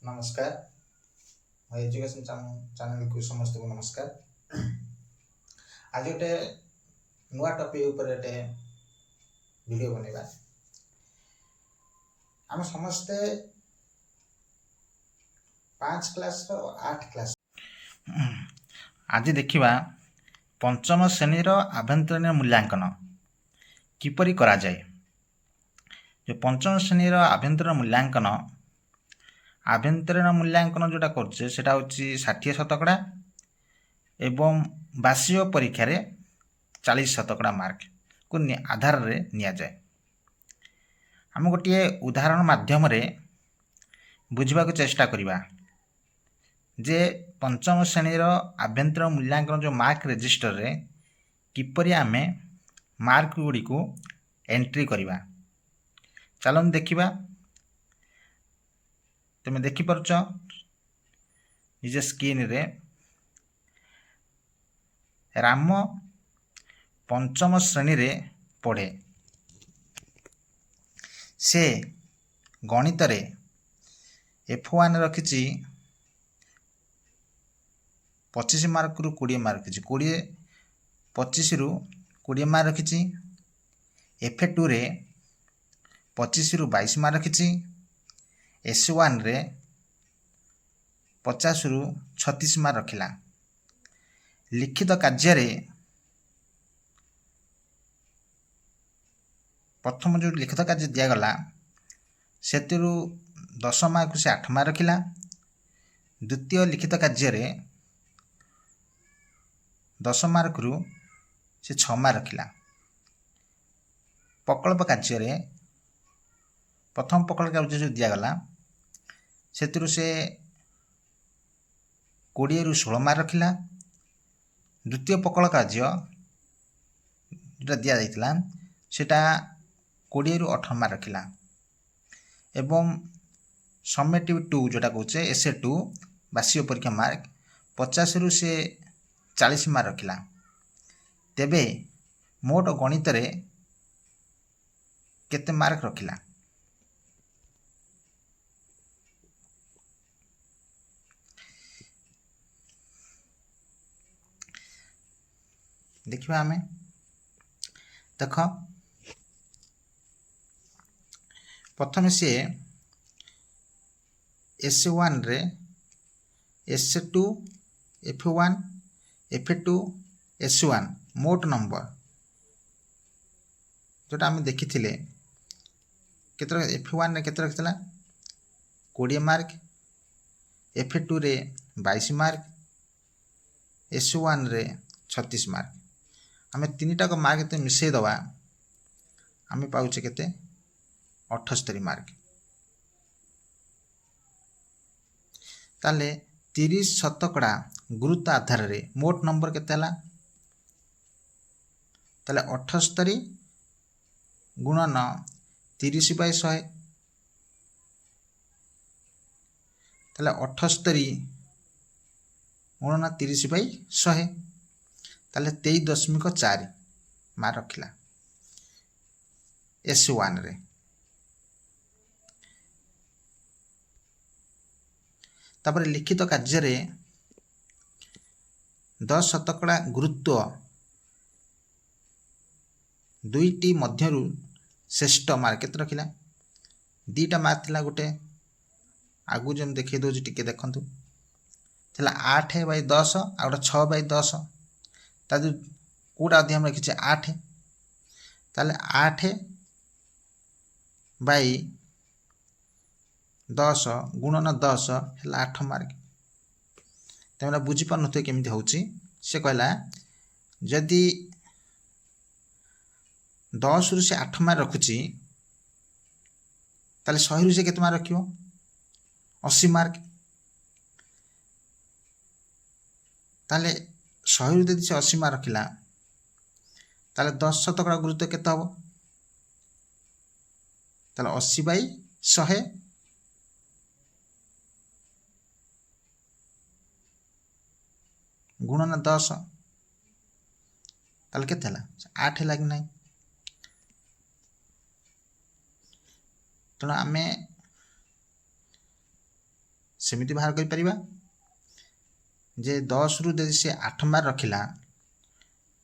नमस्कार मो education channel को समस्त को नमस्कार। आज गोटे नुआ टॉपिक ऊपर गोटे वीडियो बनेबा। आम समस्ते 5 क्लास रो 8 क्लास आज देखिबा पंचम श्रेणी आभ्यंतरीण मूल्यांकन किपरि करा जाए। जो पंचम श्रेणी आभ्यंतरीण मूल्यांकन जोटा करछे सेटा होची 60 शतकड़ा एवं वार्षिक परीक्षा रे 40 शतकड़ा मार्क को आधार रे निया जाए। हम गोटे उदाहरण माध्यम रे बुझिबा को चेष्टा करिबा जे पंचम श्रेणी आभ्यंतरीण मूल्यांकन जो मार्क रजिस्टर रे किपरि आमे मार्क गुडी को एंट्री करिबा। चलन देखिबा। तुम देखि परछ निज स्क्रीन रे राम पंचम श्रेणी रे पढ़े। से गणित रे F1 रखिछि 25 मार्क रु 20 मार्क रखिछि 25 रु 20 मार्क रखिछि। F2 रे 25 रु 22 मार्क रखिछि। S1 रे 50 रु 36 मार्क रखिला। लिखित कार्य रे प्रथम जो लिखित कार्य दिया गला सेतिरु 10 मार्क से 8 मार्क रखिला। द्वितीय लिखित कार्य रे 10 मार्क रु से 6 मार्क रखिला। प्रकल्प कार्य रे प्रथम प्रकल्प कार्य जो दिया गला सेतिरु से 20 रु 16 मार्क रखिला। द्वितीय प्रकल्प कार्य जोटा दिया जाइतिला सेटा 20 रु 18 मार्क रखिला। एवं समेटिव 2 जोटा कहचे SA2 वार्षिक परीक्षा मार्क 50 रु से 40 मार्क रखिला। तेबे मोट गणित रे केते मार्क रखिला। देखिबा हमें देख प्रथम से S1 रे S2 F1 F2 S1 मोट नंबर जोटा आम देखी केते F1 रे केते रखितला 20 मार्क। F2 रे 22 मार्क। S1 रे 36 मार्क। आम तीनटा को मार्क तो मिसई दवा आम पाउचे केते 78 मार्क। ताले 30 शतकड़ा गुरुत्व आधार रे मोट नंबर केते हला ताले 78 गुणन 30 बाय 100 ताले 78 गुणन 30 बाय 100 ताले 23.4 मार्क रखिला S1 रे। तापर लिखित कार्य रे 10 शतकड़ा गुरुत्व दुईटी मध्यरु श्रेष्ठ मार्क केते रखिला 2टा मार्क थिला। गोटे आगु जम देखै दोज टिके देखंतु थिला 8 बाय 10 आ गोटे 6 बाय 10 ता जो कोडा अधि हम रखिचे 8 ताले 8 बाय 10 गुणन 10 हला 8 मार्क। तमरा बुझी पार नथि केमिति होउची से कहला जदि 10 रु से 8 मार्क रखुची ताले 100 रु से केते मार्क रखियो 80 मार्क। ताले 100 रु यदि से 80 मार्क रखिला ताले 10 शतकड़ा गुरुत्व केते हबो ताले 80 बाय 100 गुणन 10 ताले केते हला 8 लाग नै। तेणु आम सेमिति बाहर करिपरिबा जे 10 रु यदि से 8 मार्क रखिला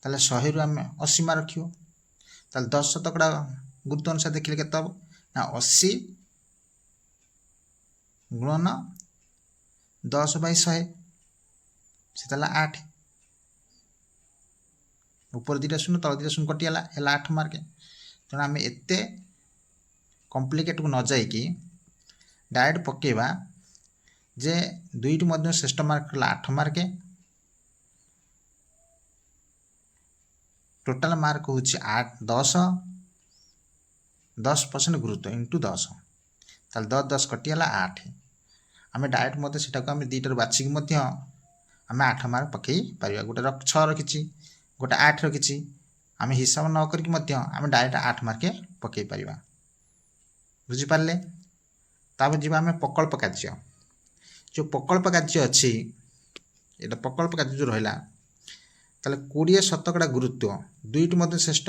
ताले 100 रु आम 80 मार्क रखियो ताले 10 शतकड़ा गुरुत्व अनुसार देखिले केते हबो ना 80 गुणन 10/100 से ताला 8 ऊपर 2टा शून्य तल 2टा शून्य कटिगला है 8 मार्क तेणु आम एते कॉम्प्लिकेट को न जाई कि डायरेक्ट पकेबा जे दुईटी मध्य श्रेष्ठ मार्क 8 मार्क टोटाल मार्क हूँ 10% गुरुत्व इंटू 10 ताल 10 कटिगला 8 आम डायरेक्ट मत से दुईटार बाछिक आम 8 मार्क पकई पार गोटे 6 रखी गोटे 8 रखी आम हिसाब न करके आम डायरेक्ट 8 मार्क पकई पार बुझिपारे तापर जी आम प्रकल्प कार्य जो प्रकल्प कार्य अच्छी ये प्रकल्प कार्य जो रहा ताले 20 शतकड़ा गुरुत्व दुईटी मध्य श्रेष्ठ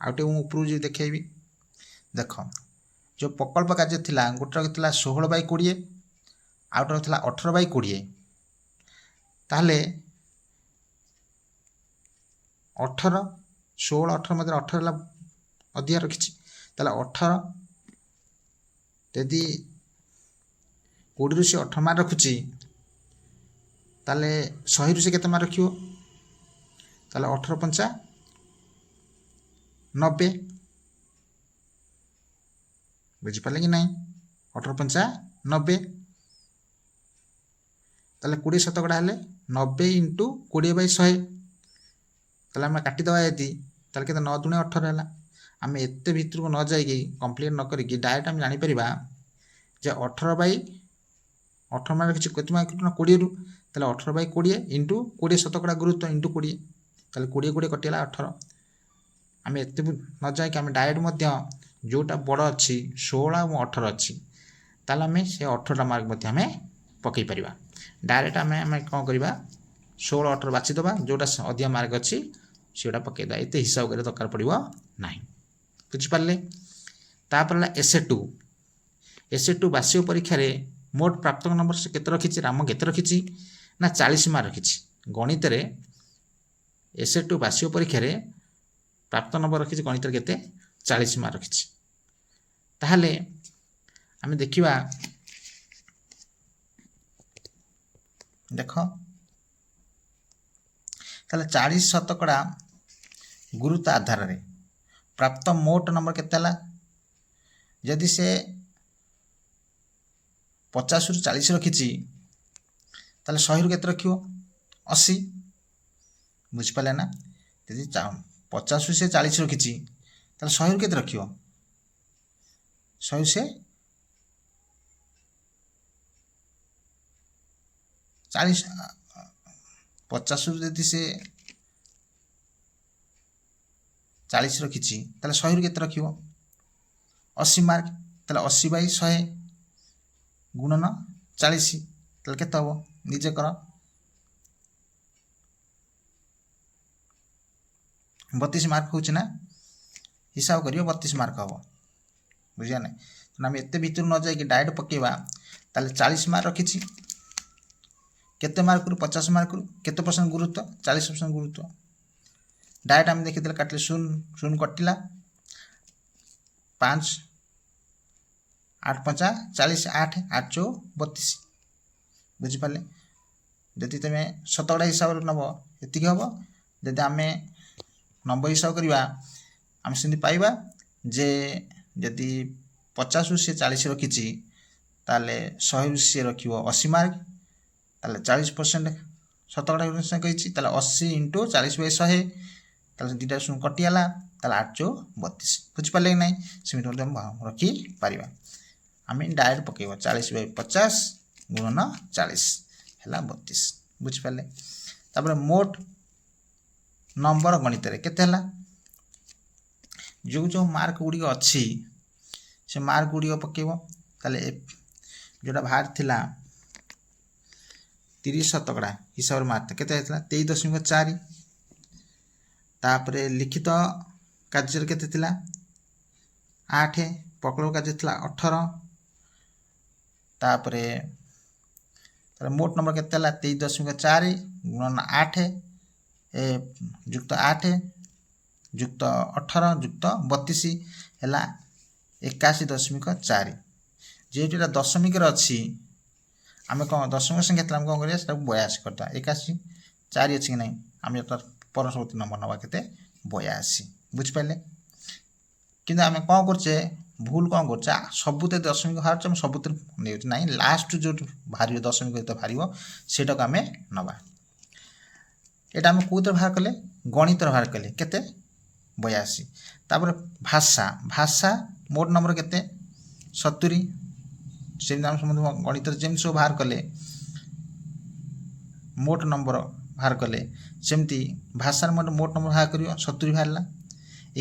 आउटे ऊपर जी देखेबी देख जो प्रकल्प कार्य थिला गोटे रखिला 16/20 आउटे रखिला 18/20 ताहले 18 16 18 मध्य 18 अधिक रखी ताहले 18 यदि 20 रु से 18 मार्क रखुची ताले 100 रु से केते मार्क रखियो ताले 18×5 90 बुझिपारे कि नहीं 18×5 90 ताले 20 शतकड़ा हेले 90 इंटू 20/100 ताले आम काटिदेवा यदि ताले केते 9 दूने 18 है आम एते भितर को न जाइए कम्प्लीट न करिकी डायरेक्ट आम जानी परिबा जे 18/18 मार्क किछि केते मार्क ना 20 रु ताले 18/20 इंटू 20 शतकड़ा गुरुत्व इंटू 20 ताले 20 कटिगला 18 आम एते न जाइए आम डायरेक्ट मध्य जोटा बड़ अच्छी 16 और 18 अच्छी ताले आम से 18 मार्क आम पकई पार डायरेक्ट आम कौन करवा 16 18 बाछीदबा जोटा अधिक मार्क अच्छी से पकईदा एत हिसाब कर दरकार पड़ो ना बुझिपारे तापर एसे2 बार्षिक परीक्षा रे मोट प्राप्त नंबर से केते रखी राम केते रखी ना 40 मार्क रखी गणित एसे2 बार्षिक परीक्षा रे प्राप्त नंबर रखी गणित केते 40 मार्क रखी ताहले आम देखिबा देख ताहले 40 शतकड़ा गुरुत्व आधार रे प्राप्त मोट नंबर केते जदि से 50 रु 40 रखी ताले 100 रु केते रखियो 80 बुझिपारे ना यदि 50 रु से 40 रखी ताले 100 रु केते रखियो 100 से 40 50 रु यदि से 40 रखी ताले 100 रु केते रखियो 80 मार्क ताले 80/100 गुणन 40 ताले केते हबो निजे कर 32 मार्क होची ना हिसाब करियो 32 मार्क हबो बुझिया ना आम एते भीतर न जाइए डायरेक्ट पकेबा ताले 40 मार्क रखी केते मार्क रु 50 मार्क रु केते परसेंट गुरुत्व 40% गुरुत्व डायरेक्ट आम देखी काटिले 0 कटिला 5 8×5 40 8 8 32 बुझिपारे जदि तुम शतकड़ा हिसाब से नब ये हम जदि आम नंबर हिसाब करवा आम से पाइबा जे जदि 50 रु से 40 रखी ताले 100 रु से रख 80 मार्क ताले 40% शतकड़ा कही 80 इंटू 40/100 ताले 2टा शून्य कटिगला ताले 8 32 बुझिपारे कि नहीं सेमती रखी पार आम डायरेक्ट पकेब 40/50 गुणन 40 है 32 बुझिपारे तापर मोट नंबर गणित केते जो जो मार्क गुड़िक अच्छी से मार्क गुड़िक पकेब ताले जोटा बाहर थिला 30 शतकड़ा हिसाब से मार्क केते 23.4 तापरे लिखित कार्य केते थिला 8 प्रकल्प कार्य थिला 18 तापरे मोट नंबर केते 23.4 गुणन 8 जुक्त 8 जुक्त 18 जुक्त 32 है 81.4 जेटा दशमिक अच्छी आम कौन दशमिक संख्या आम कौन करा 82 करता 81 4 अच्छी कि ना आम परवर्ती नंबर नवा के 82 बुझिपारे कि आम कौन करचे भूल कौन कर सबुते दशमिक बाहर सबुत ना लास्ट जो बाहर दशमिक बाहर से आम नवा यहाँ आम कौन बाहर कले गणित बाहर कले केते 82 तापर भाषा भाषा मोट नंबर केते 70 से गणित जमी सब बाहर कले मोट नंबर बाहर कले सेमती भाषार मोट नंबर बाहर कर 70 बाहर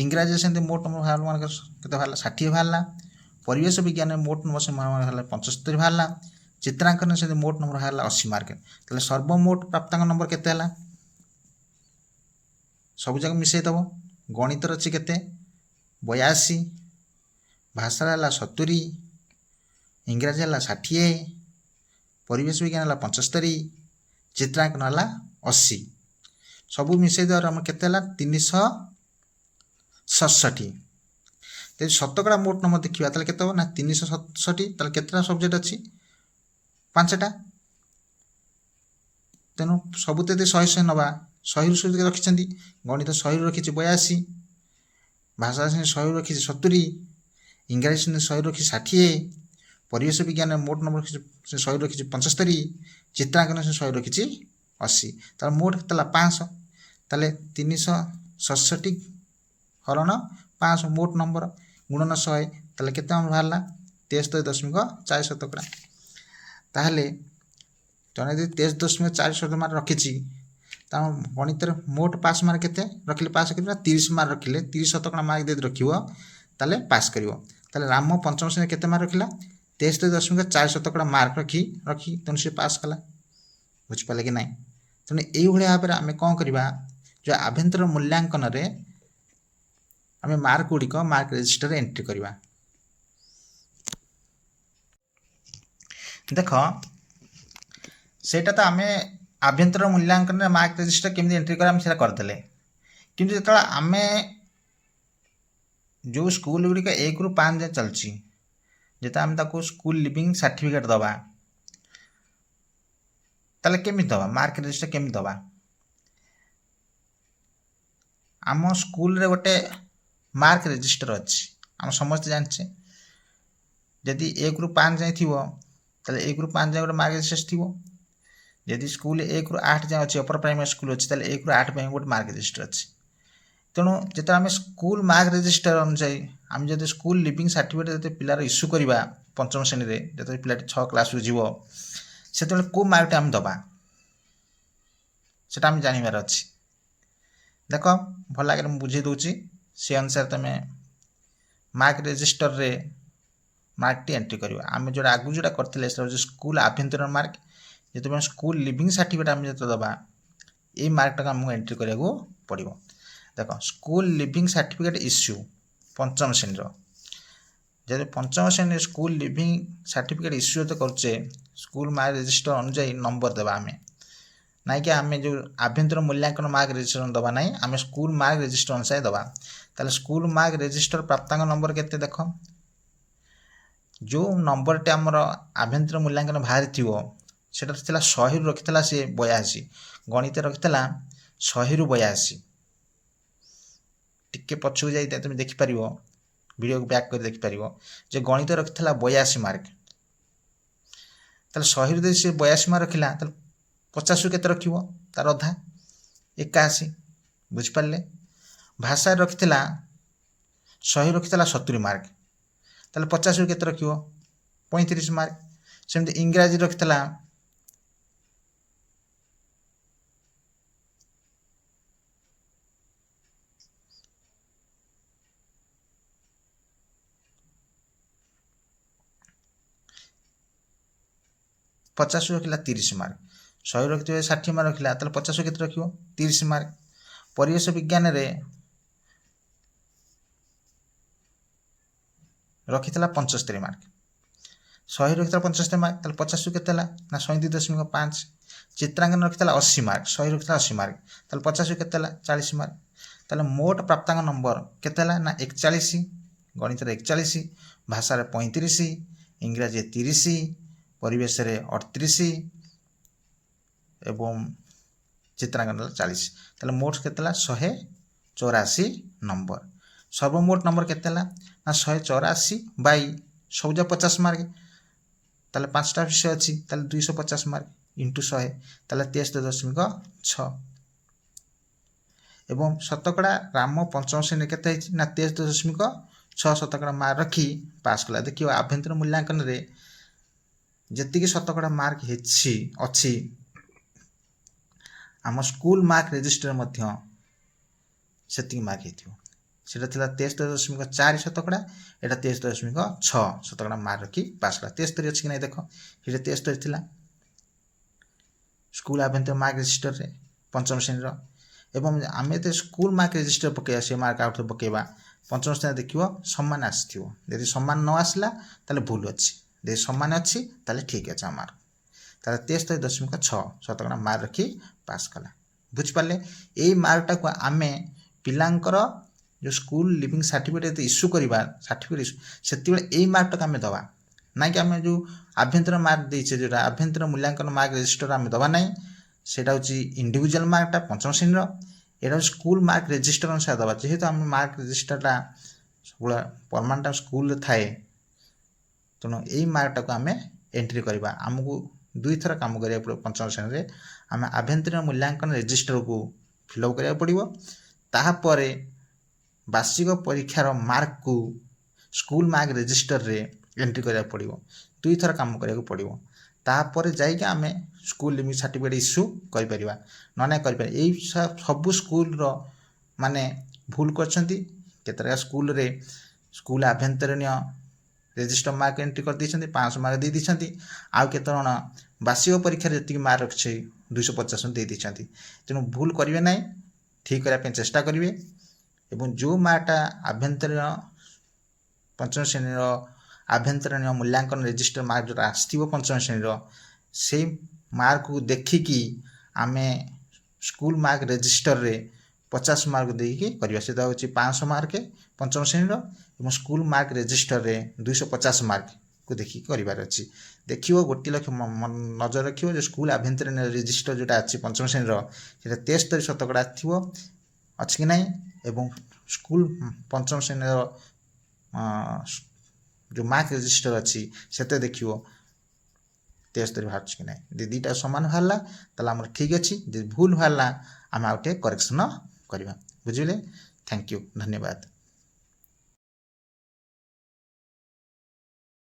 इंग्राजी से मोट नंबर बाहर मान के बाहर 60 बाहर परिवेश विज्ञान मोट नंबर से 75 बाहर चित्रांकन से मोट नंबर बाहर 80 मार्क तेल सर्वमोट प्राप्तांक नंबर केते सब जगह मिसई दब गणित अच्छी केते 82 भाषा 70 इंग्राजी 60 परिवेश विज्ञान 75 चित्रांकन 80 सब मिसई देवर केते 367 यदि शतकड़ा मोट नंबर देखा ताले केते ना 367 ताले केतेटा सब्जेक्ट अच्छी 5टा तेणु सबुते 100 नवा 100 रु रखिंट गणित 100 रखी 82 भाषा से 100 रखी 70 इंग्राजी से 100 रखी 60 परिवेश विज्ञान मोट नंबर 100 रखी 75 चित्रांकन से 100 रखी 80 तार मोट के 500 ताले 367 हरण 500 मोट नंबर गुणन 100 ताले केते बाहर 73.4 शतकड़ा ताहले जने यदि 23.4 शतकड़ा रखी गणित मोट पास मार्क केते रखिले पास कर 30 मार्क रखिले 30 शतकड़ा मार्क दे रखिवो ताले पास करिवो ताले राम पंचम श्रेणी केते मार्क रखिला 73.4 शतकड़ा मार्क रखी तेणु से पास कला बुझिपारे कि नहीं तेणु यही भाव में आम कौन करवा जो आभ्यंतर मूल्यांकन रे आम मार्क गुड़िक मार्क रजिस्टर एंट्री करवा देख सेटा तो आम आभ्यंतर मूल्यांकन मार्क रजिस्टर केमी एंट्री कर करदे कि जो आम जो स्कूल गुड़िक 1 ରୁ 5 जाए चलती जिते आम स्कूल लिविंग सर्टिफिकेट दबा ताले केमी दबा मार्क रजिस्टर केमी दबा आम स्कूल रे गोटे मार्क रजिस्टर अच्छी आम समस्त जानचे जदि 1 ରୁ 5 जाए थी 1 ରୁ 5 जाए गोटे मार्क रजिस्टर थी जदि स्कूल 1 ରୁ 8 जाए अच्छी अपर प्राइमरी स्कूल अच्छी 1 ରୁ 8 गोटे मार्क रजिस्टर अच्छी तेणु जो आम स्कूल मार्क रजिस्टर अनुसार आम जो स्कूल लिविंग सर्टिफिकेट जो पिलार इश्यू करवा पंचम श्रेणी में जो पिला 6 क्लास जीव से कौ मार्क आम दबा से आम जानवर अच्छी देख भल आगे मुझे बुझे दूसरी से अनुसार तुम मार्क रजिस्टर रे मार्क टी एंट्री कर आम जो आगु जोटा करते स्कूल आभ्यंतरण मार्क जो तुम स्कूल लिविंग सर्टिफिकेट आम जो दबा ये मार्क टाक आमको एंट्री कराया पड़ो देख स्कूल लिविंग सर्टिफिकेट इश्यू पंचम श्रेणी जब पंचम श्रेणी स्कूल लिविंग सर्टिफिकेट इश्यू तो करुचे स्कूल मार्क रजिस्टर अनुजाई नंबर देवा आम ना कि आम जो आभ्यंतर मूल्यांकन मार्क रजिस्टर दबा ना आम स्कूल मार्क रजिस्टर अनुसार दबा ताले स्कूल मार्क रजिस्टर प्राप्तांक नंबर केते देख जो नंबर टे आमर आभ्यंतर मूल्यांकन बाहर थी से 100 रु रखी सी 82 गणित रखी 100 रु 82 टिके पछू जाए तुम देखिपार वीडियो को बैक कर देखिपार जे गणित रखी 82 मार्क ताले 100 रु सी 82 मार्क रखिला 50 रु केते रखिवो तार अधा 81 बुझिपारे भाषा रखी 100 रखी 70 मार्क ताले 50 रु केते रखिवो 35 मार्क सेमती इंग्राजी रखी 50 रखिला 30 मार्क 100 रखिथे 60 मार्क रखिला ताले 50 केते रखिवो 30 मार्क परिवेश विज्ञान रे रखिथला 75 मार्क 100 ରଖିଥିଲା 75 ମାର୍କ, ତାହେଲେ 50 କେତେ ହେଲା ନା 102.5। ଚିତ୍ରାଙ୍କନ ରଖିଥିଲା 80 ମାର୍କ, 100 ରଖିଥିଲା 80 ମାର୍କ, ତାହେଲେ 50 କେତେ ହେଲା 40 ମାର୍କ। ତାହେଲେ ମୋଟ ପ୍ରାପ୍ତାଙ୍କ ନମ୍ବର କେତେ ହେଲା ନା 41, ଗଣିତରେ 41, ଭାଷାରେ 35, ଇଂରାଜୀ 30, ପରିବେଶରେ 38 ଏବଂ ଚିତ୍ରାଙ୍କନରେ 40। ତାହେଲେ ମୋଟ କେତେ ହେଲା 184 ନମ୍ବର। ସର୍ବମୋଟ ନମ୍ବର କେତେ ହେଲା ନା 184 ବାଇ ସବୁଜା 50 ମାର୍କ, ତାହେଲେ 5ଟା ବିଷୟ ଅଛି, ତାହେଲେ 250 ମାର୍କ ଇଣ୍ଟୁ 100, ତାହେଲେ 73.6। ଏବଂ ଶତକଡ଼ା ରାମ ପଞ୍ଚମ ଶ୍ରେଣୀରେ କେତେ ହେଇଛି ନା 73.6 ମାର୍କ ରଖି ପାସ୍ କଲା। ଦେଖିବ ଆଭ୍ୟନ୍ତର ମୂଲ୍ୟାଙ୍କନରେ ଯେତିକି ଶତକଡ଼ା ମାର୍କ ଅଛି ଆମ ସ୍କୁଲ ମାର୍କ ରେଜିଷ୍ଟର ମଧ୍ୟ ସେତିକି ମାର୍କ ହେଇଥିବ। সেটা ଥିଲା 73.4 এটা 73.6 ମାର୍କ ରଖି ପାସ୍ କଲା। 73 ଅଛି କି ନାହିଁ ଦେଖ, ସେଟା 73 ଥିଲା ସ୍କୁଲ ଆଭ୍ୟନ୍ତର ମାର୍କ ରେଜିଷ୍ଟରରେ ପଞ୍ଚମ ଶ୍ରେଣୀର। ଏବଂ ଆମେ ଯେତେ ସ୍କୁଲ ମାର୍କ ରେଜିଷ୍ଟର ପକେଇବା, ସେ ମାର୍କ ଆଉଥରେ ପକେଇବା, ପଞ୍ଚମ ଶ୍ରେଣୀରେ ଦେଖିବ ସମାନ ଆସିଥିବ। ଯଦି ସମାନ ନ ଆସିଲା ତାହେଲେ ଭୁଲ ଅଛି, ଯଦି ସମାନ ଅଛି ତାହେଲେ ଠିକ୍ ଅଛି ଆମ ମାର୍କ। ତାହେଲେ 73.6 ମାର୍କ ରଖି ପାସ୍ କଲା। ବୁଝିପାରିଲେ? ଏଇ ମାର୍କଟାକୁ ଆମେ ପିଲାଙ୍କର जो स्कूल लिविंग सर्टिफिकेट इश्यू करवा सर्टिफिकेट सेतबेले एई मार्कटा आम दवा ना कि आम जो आभ्यंतर मार्क देचे जो आभ्यंतर मूल्यांकन मार्क रेजिस्टर आम दवा ना, सेटा हूँ इंडिविजुअल मार्कटा पंचम श्रेणी एटा स्कूल मार्क रेजिस्टर अनुसार दवा। जेहेतु आम मार्क रेजिस्टरटा सब परमानेंट स्कूल थाए, तेणु यही मार्कटा को आम एंट्री करवा। आमको 2 थर काम करा पड़े पंचम श्रेणी आम आभ्यंतर मूल्यांकन रेजिस्टर को फिलअप करा पड़ो। तापर वार्षिक परीक्षार मार्क को स्कूल मार्क रेजिस्टर रे एंट्री करा पड़ो। 2 थर काम करा पड़ो। तापर जाइए आम स्कूल लिविंग सर्टिफिकेट इश्यू कर सब स्कूल माने भूल कर स्कूल रे स्कूल आभ्यंतरीण रेजिस्टर मार्क एंट्री कर 500 मार्क दे दी। आउ केत वार्षिक परीक्षा जी मार्क रखी 250 दे दी। तेणु भूल करेंगे ना, ठीक करने चेष्टा करेंगे। एवं जो मार्कटा आभ्यंतरीण पंचम श्रेणी आभ्यंतरीण मूल्यांकन रेजिस्टर मार्क जो आसो पंचम श्रेणी से मार्क को देखिकी आम स्कूल मार्क रेजिस्टर रे 50 मार्क देकी करवा। से हूँ 500 मार्क पंचम श्रेणी और स्कूल मार्क रेजिस्टर रे 250 मार्क को देखिए करार अच्छी। देखिए गोटे लक्ष्य नजर रखिए जो स्कूल आभ्यंतरीण रेजिस्टर जोटा अच्छी पंचम श्रेणी से 73% थी अच्छी कि ना, एवं स्कूल पंचम श्रेणी जो मार्क रेजिस्टर अच्छी से देखिए 73 बाहर कि ना। दुईटा सामान बाहर ताला आम ठीक अच्छी, भूल बाहर आम आउटे करेक्शन करवा। बुझे? थैंक यू, धन्यवाद।